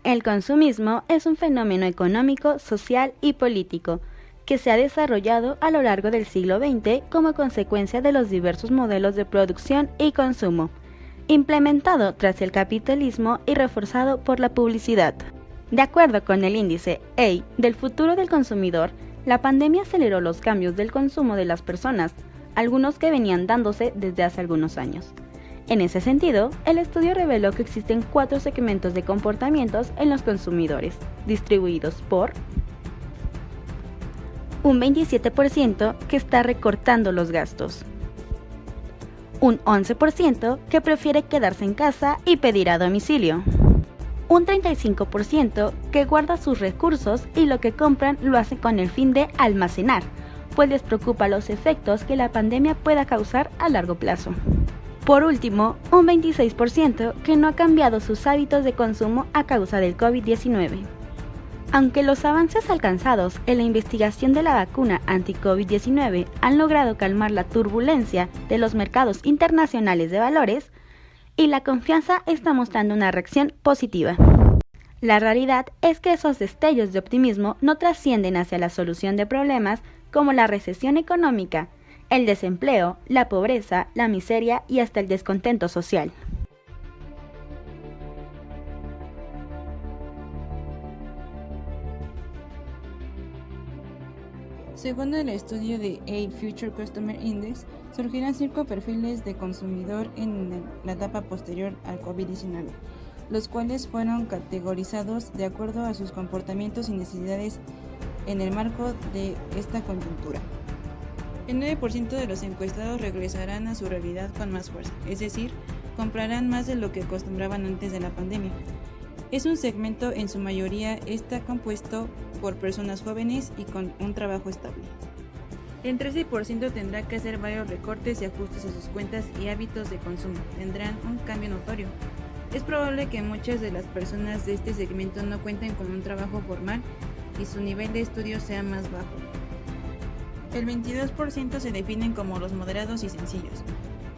El consumismo es un fenómeno económico, social y político que se ha desarrollado a lo largo del siglo XX como consecuencia de los diversos modelos de producción y consumo, implementado tras el capitalismo y reforzado por la publicidad. De acuerdo con el índice EI del futuro del consumidor, la pandemia aceleró los cambios del consumo de las personas, algunos que venían dándose desde hace algunos años. En ese sentido, el estudio reveló que existen 4 segmentos de comportamientos en los consumidores, distribuidos por un 27% que está recortando los gastos, un 11% que prefiere quedarse en casa y pedir a domicilio, un 35% que guarda sus recursos y lo que compran lo hace con el fin de almacenar, pues les preocupa los efectos que la pandemia pueda causar a largo plazo. Por último, un 26% que no ha cambiado sus hábitos de consumo a causa del COVID-19. Aunque los avances alcanzados en la investigación de la vacuna anti-COVID-19 han logrado calmar la turbulencia de los mercados internacionales de valores, y la confianza está mostrando una reacción positiva. La realidad es que esos destellos de optimismo no trascienden hacia la solución de problemas como la recesión económica, el desempleo, la pobreza, la miseria y hasta el descontento social. Según el estudio de A Future Customer Index, surgirán 5 perfiles de consumidor en la etapa posterior al COVID-19, los cuales fueron categorizados de acuerdo a sus comportamientos y necesidades en el marco de esta coyuntura. El 9% de los encuestados regresarán a su realidad con más fuerza, es decir, comprarán más de lo que acostumbraban antes de la pandemia. Es un segmento en su mayoría está compuesto por personas jóvenes y con un trabajo estable. El 13% tendrá que hacer varios recortes y ajustes a sus cuentas y hábitos de consumo. Tendrán un cambio notorio. Es probable que muchas de las personas de este segmento no cuenten con un trabajo formal y su nivel de estudio sea más bajo. El 22% se definen como los moderados y sencillos.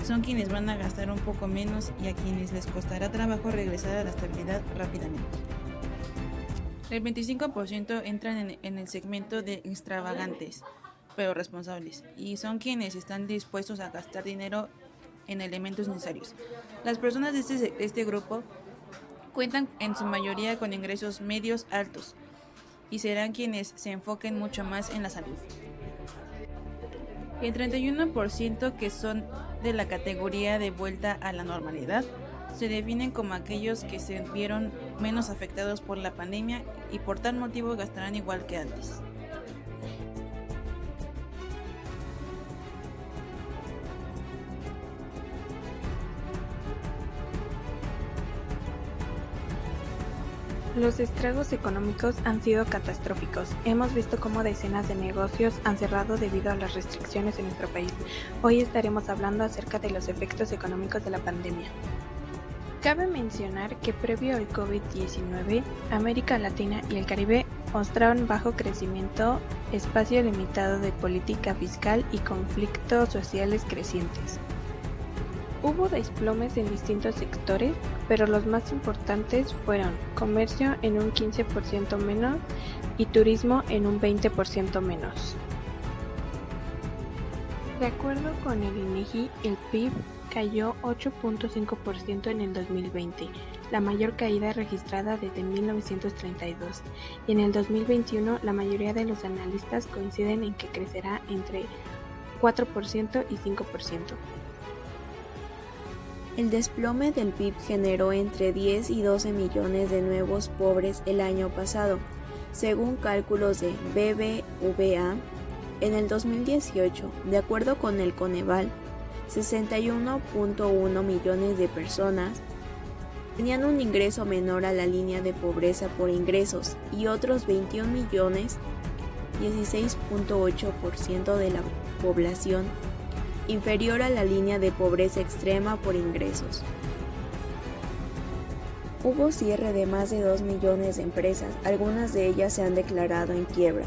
Son quienes van a gastar un poco menos y a quienes les costará trabajo regresar a la estabilidad rápidamente. El 25% entran en el segmento de extravagantes, pero responsables, y son quienes están dispuestos a gastar dinero en elementos necesarios. Las personas de este grupo cuentan en su mayoría con ingresos medios altos y serán quienes se enfoquen mucho más en la salud. El 31% que son de la categoría de vuelta a la normalidad se definen como aquellos que se vieron menos afectados por la pandemia y por tal motivo gastarán igual que antes. Los estragos económicos han sido catastróficos. Hemos visto cómo decenas de negocios han cerrado debido a las restricciones en nuestro país. Hoy estaremos hablando acerca de los efectos económicos de la pandemia. Cabe mencionar que previo al COVID-19, América Latina y el Caribe mostraron bajo crecimiento, espacio limitado de política fiscal y conflictos sociales crecientes. Hubo desplomes en distintos sectores, pero los más importantes fueron comercio en un 15% menos y turismo en un 20% menos. De acuerdo con el INEGI, el PIB cayó 8.5% en el 2020, la mayor caída registrada desde 1932, y en el 2021 la mayoría de los analistas coinciden en que crecerá entre 4% y 5%. El desplome del PIB generó entre 10 y 12 millones de nuevos pobres el año pasado, según cálculos de BBVA. En el 2018, de acuerdo con el Coneval, 61.1 millones de personas tenían un ingreso menor a la línea de pobreza por ingresos y otros 21 millones, 16.8% de la población, inferior a la línea de pobreza extrema por ingresos. Hubo cierre de más de 2 millones de empresas, algunas de ellas se han declarado en quiebra.